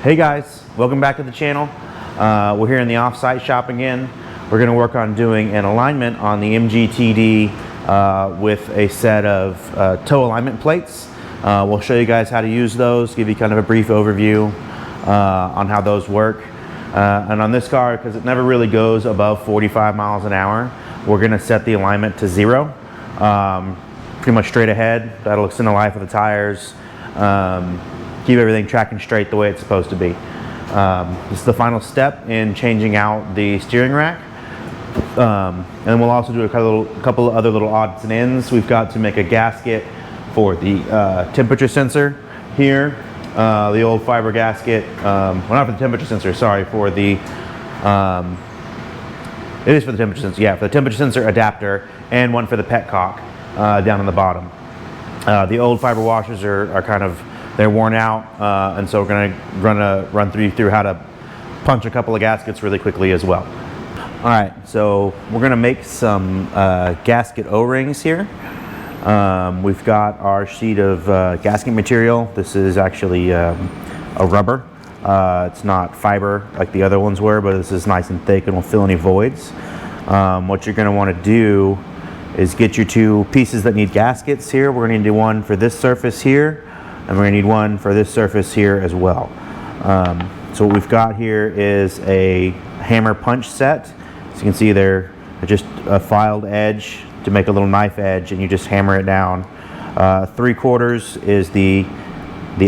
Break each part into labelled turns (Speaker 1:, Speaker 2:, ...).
Speaker 1: Hey guys, welcome back to the channel. We're here in the off-site shop again. We're going to work on doing an alignment on the MGTD with a set of toe alignment plates. We'll show you guys how to use those, give you kind of a brief overview on how those work. And on this car, because it never really goes above 45 miles an hour, we're going to set the alignment to 0. Pretty much straight ahead. That'll extend the life of the tires. Keep everything tracking straight the way it's supposed to be. This is the final step in changing out the steering rack. And then we'll also do a couple of other little odds and ends. We've got to make a gasket for the temperature sensor here. The old fiber gasket, well, not for the temperature sensor, sorry, for the, it is for the temperature sensor, yeah, for the temperature sensor adapter, and one for the petcock down on the bottom. The old fiber washers are kind of, they're worn out, and so we're going to run through how to punch a couple of gaskets really quickly as well. All right, so we're going to make some gasket O-rings here. We've got our sheet of gasket material. This is actually a rubber. It's not fiber like the other ones were, but this is nice and thick and will fill any voids. What you're going to want to do is get your two pieces that need gaskets here. We're going to need one for this surface here, and we're going to need one for this surface here as well. So what we've got here is a hammer punch set. As you can see, they're just a filed edge to make a little knife edge, and you just hammer it down. 3/4 is the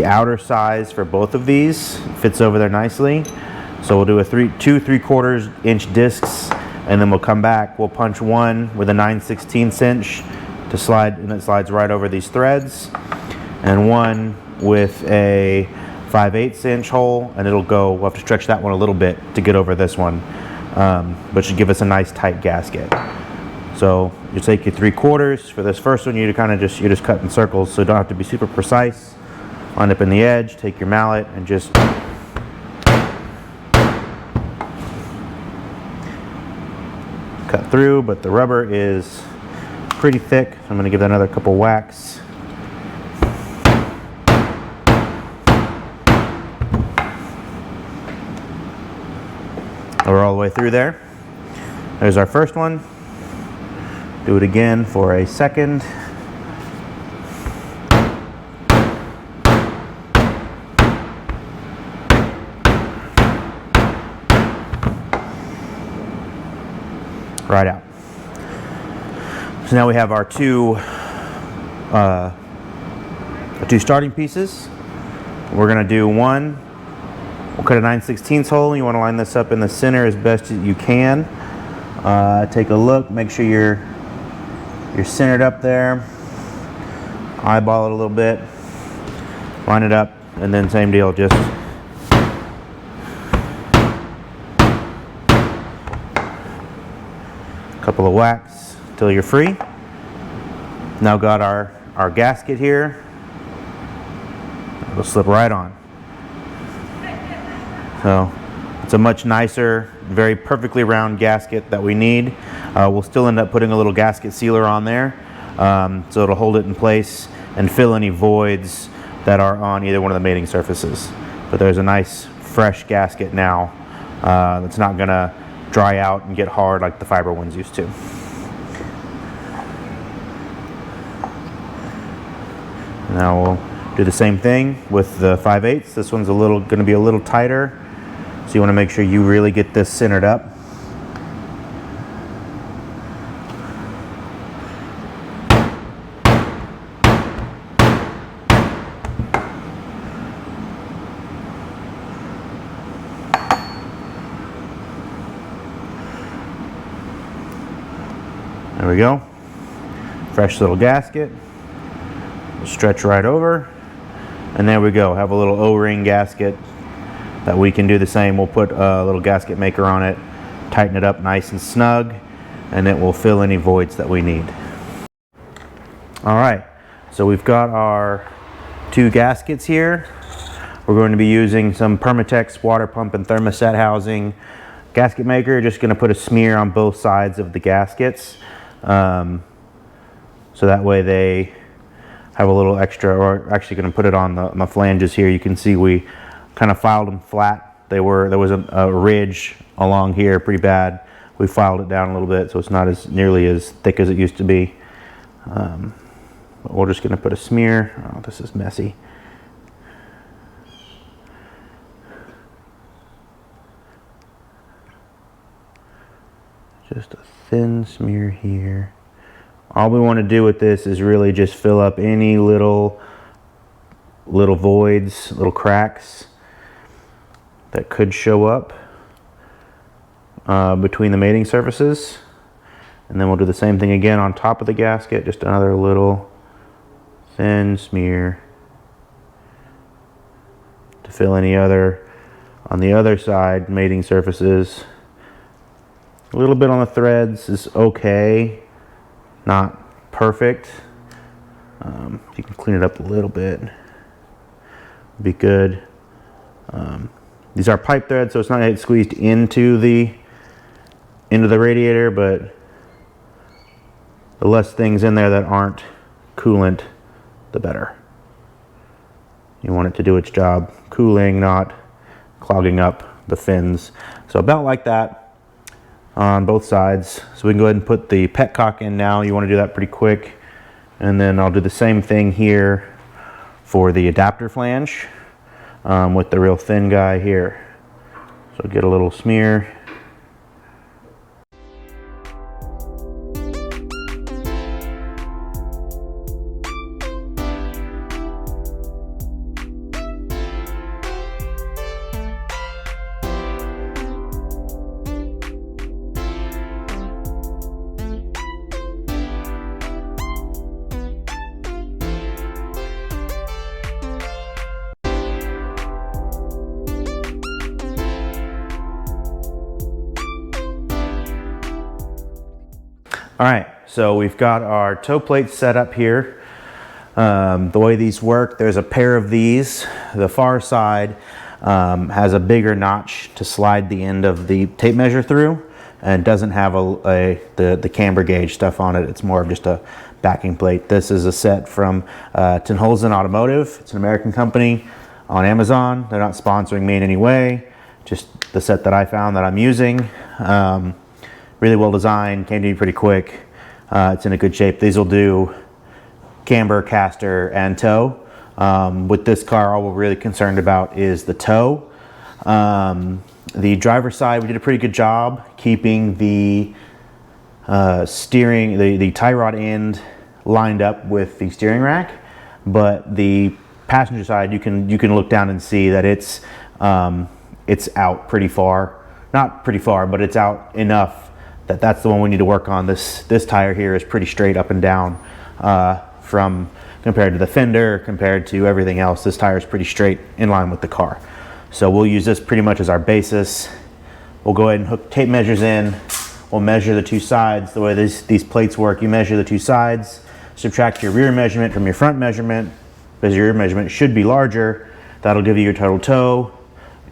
Speaker 1: outer size for both of these. Fits over there nicely. So we'll do two 3/4 inch discs, and then we'll come back. We'll punch one with a 9/16 inch to slide, and it slides right over these threads, and one with a 5/8 inch hole, and it'll go. We'll have to stretch that one a little bit to get over this one, but should give us a nice tight gasket. So you take your 3/4 for this first one. You kind of just cut in circles, so you don't have to be super precise. Line up in the edge. Take your mallet and just cut through. But the rubber is pretty thick. So I'm going to give that another couple whacks. We're all the way through there. There's our first one. Do it again for a second. Right out. So now we have our two starting pieces. We're going to do one. We'll cut a 9/16 hole. You want to line this up in the center as best as you can. Take a look. Make sure you're centered up there. Eyeball it a little bit. Line it up, and then same deal. Just a couple of whacks till you're free. Now got our gasket here. It'll slip right on. So it's a much nicer, very perfectly round gasket that we need. We'll still end up putting a little gasket sealer on there, so it'll hold it in place and fill any voids that are on either one of the mating surfaces. But there's a nice fresh gasket now that's not going to dry out and get hard like the fiber ones used to. Now we'll do the same thing with the 5/8. This one's going to be a little tighter. So you want to make sure you really get this centered up. There we go. Fresh little gasket. Stretch right over. And there we go. Have a little O-ring gasket that we can do the same. We'll put a little gasket maker on it, tighten it up nice and snug, and it will fill any voids that we need. All right, so we've got our two gaskets here. We're going to be using some Permatex water pump and thermostat housing gasket maker. Just going to put a smear on both sides of the gaskets, so that way they have a little extra, or actually going to put it on the flanges here. You can see we kind of filed them flat. There was a ridge along here pretty bad. We filed it down a little bit so it's not as nearly as thick as it used to be. But we're just going to put a smear. Oh, this is messy. Just a thin smear here. All we want to do with this is really just fill up any little voids, little cracks that could show up between the mating surfaces. And then we'll do the same thing again on top of the gasket, just another little thin smear to fill any other, on the other side, mating surfaces. A little bit on the threads is okay, not perfect. If you can clean it up a little bit, be good. These are pipe threads, so it's not squeezed into the radiator, but the less things in there that aren't coolant, the better. You want it to do its job, cooling, not clogging up the fins. So about like that on both sides. So we can go ahead and put the petcock in now. You want to do that pretty quick. And then I'll do the same thing here for the adapter flange with the real thin guy here. So get a little smear. All right, so we've got our toe plates set up here. The way these work, there's a pair of these. The far side has a bigger notch to slide the end of the tape measure through, and doesn't have the camber gauge stuff on it. It's more of just a backing plate. This is a set from Tenholzen Automotive. It's an American company on Amazon. They're not sponsoring me in any way, just the set that I found that I'm using. Really well designed, came to me pretty quick. It's in a good shape. These will do camber, caster, and toe. With this car, all we're really concerned about is the toe. The driver's side, we did a pretty good job keeping the steering, the tie rod end lined up with the steering rack. But the passenger side, you can look down and see that it's out pretty far. Not pretty far, but it's out enough that's the one we need to work on. This tire here is pretty straight up and down from compared to the fender, compared to everything else. This tire is pretty straight in line with the car. So we'll use this pretty much as our basis. We'll go ahead and hook tape measures in. We'll measure the two sides. The way these plates work, you measure the two sides, subtract your rear measurement from your front measurement, because your rear measurement should be larger. That'll give you your total toe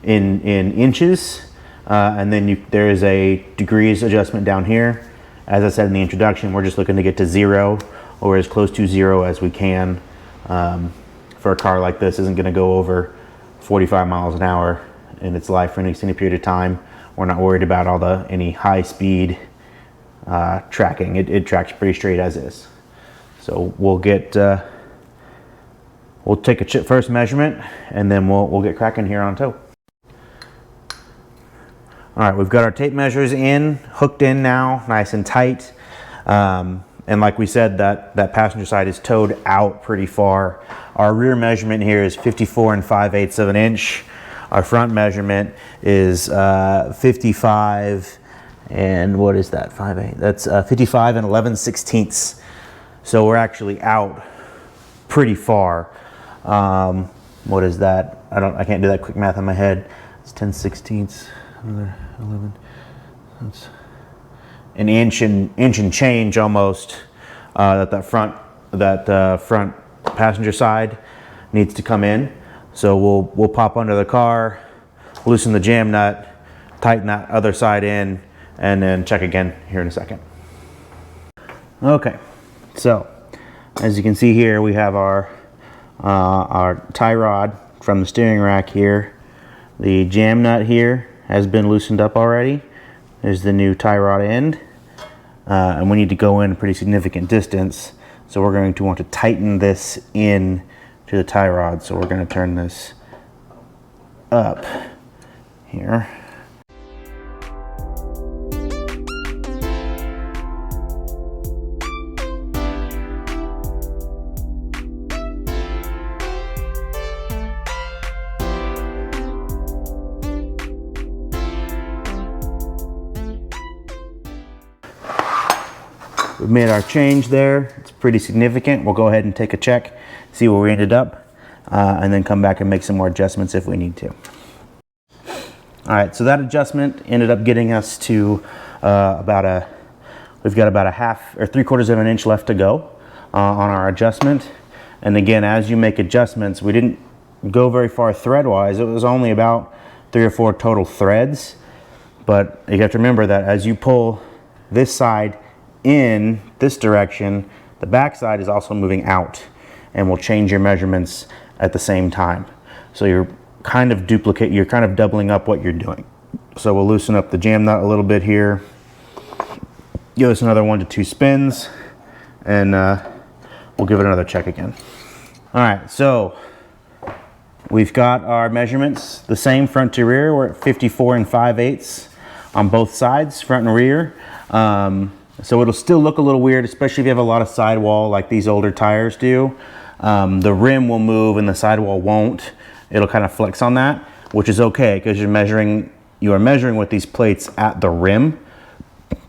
Speaker 1: in inches. And then there is a degrees adjustment down here. As I said in the introduction, we're just looking to get to 0 or as close to 0 as we can. For a car like this, isn't going to go over 45 miles an hour in its life for an extended period of time. We're not worried about any high speed tracking. It tracks pretty straight as is. So we'll take a first measurement, and then we'll get cracking here on toe. All right, we've got our tape measures hooked in now, nice and tight. And like we said, that passenger side is towed out pretty far. Our rear measurement here is 54 5/8 of an inch. Our front measurement is 55 and what is that, 5/8? That's 55 11/16. So we're actually out pretty far. What is that? I can't do that quick math in my head. It's 10/16. Another 11. That's an inch and change almost. That front passenger side needs to come in. So we'll pop under the car, loosen the jam nut, tighten that other side in, and then check again here in a second. Okay, so as you can see here, we have our tie rod from the steering rack here The jam nut here has been loosened up already. There's the new tie rod end. And we need to go in a pretty significant distance. So we're going to want to tighten this in to the tie rod. So we're going to turn this up here. We've made our change there. It's pretty significant. We'll go ahead and take a check, see where we ended up, and then come back and make some more adjustments if we need to. All right, so that adjustment ended up getting us to we've got about a half or 3/4 of an inch left to go on our adjustment. And again, as you make adjustments, we didn't go very far thread-wise. It was only about 3 or 4 total threads. But you have to remember that as you pull this side in this direction, the back side is also moving out, and will change your measurements at the same time. So you're kind of doubling up what you're doing. So we'll loosen up the jam nut a little bit here, give us another 1 to 2 spins, and we'll give it another check again. All right, so we've got our measurements the same front to rear. We're at 54 5/8 on both sides, front and rear. So it'll still look a little weird, especially if you have a lot of sidewall like these older tires do. The rim will move and the sidewall won't. It'll kind of flex on that, which is okay because you are measuring with these plates at the rim,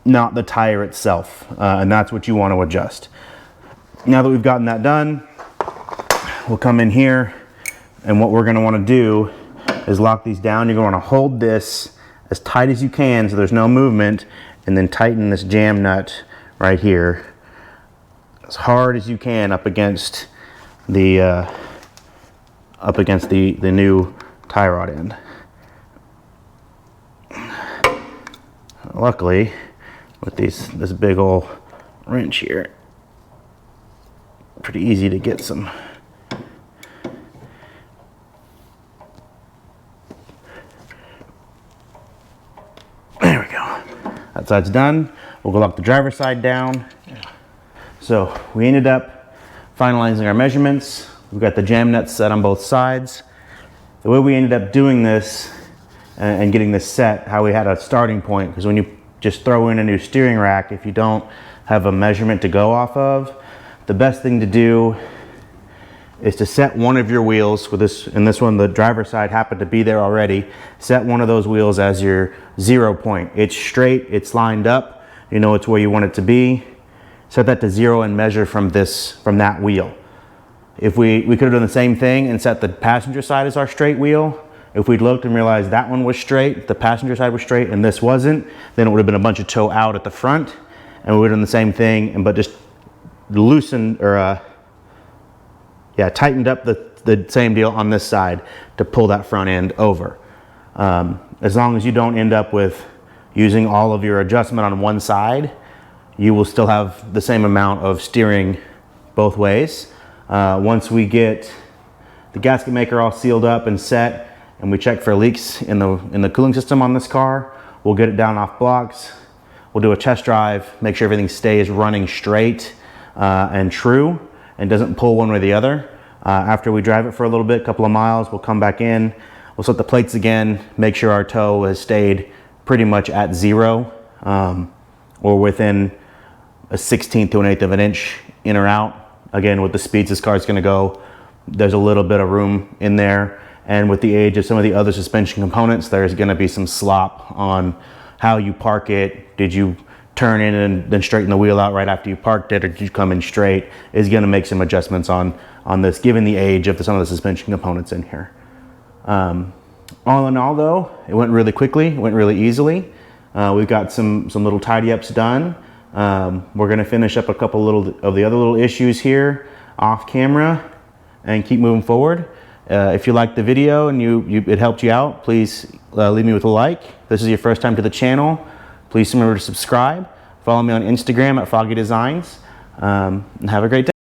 Speaker 1: not the tire itself. And that's what you want to adjust. Now that we've gotten that done, we'll come in here, and what we're going to want to do is lock these down. You're going to want to hold this as tight as you can so there's no movement, and then tighten this jam nut right here as hard as you can up against the new tie rod end. Luckily, with this big old wrench here, pretty easy to get some. There we go. That side's done. We'll go lock the driver's side down. So we ended up finalizing our measurements. We've got the jam nuts set on both sides. The way we ended up doing this and getting this set, how we had a starting point, because when you just throw in a new steering rack, if you don't have a measurement to go off of, the best thing to do is to set one of your wheels with this. In this one, the driver's side happened to be there already. Set one of those wheels as your 0 point. It's straight, it's lined up, you know it's where you want it to be. Set that to 0 and measure from that wheel. If we could have done the same thing and set the passenger side as our straight wheel. If we'd looked and realized that one was straight, the passenger side was straight, and this wasn't, then it would have been a bunch of toe out at the front, and we would have done the same thing, but just loosened or tightened up the same deal on this side to pull that front end over. As long as you don't end up with using all of your adjustment on one side, you will still have the same amount of steering both ways. Once we get the gasket maker all sealed up and set, and we check for leaks in the cooling system on this car, we'll get it down off blocks. We'll do a test drive, make sure everything stays running straight and true and doesn't pull one way or the other. After we drive it for a little bit, a couple of miles, we'll come back in, we'll set the plates again, make sure our toe has stayed pretty much at 0 or within a 1/16 to an 1/8 of an inch in or out. Again, with the speeds this car is going to go, there's a little bit of room in there. And with the age of some of the other suspension components, there's going to be some slop on how you park it. Did you turn in and then straighten the wheel out right after you parked it, or did you come in straight? Is going to make some adjustments on this, given the age of some of the suspension components in here. All in all, though, it went really quickly. It went really easily. We've got some little tidy ups done. We're going to finish up a couple of the other little issues here off camera and keep moving forward. If you liked the video and it helped you out, please leave me with a like. If this is your first time to the channel, please remember to subscribe. Follow me on Instagram at Foggy Designs. And have a great day.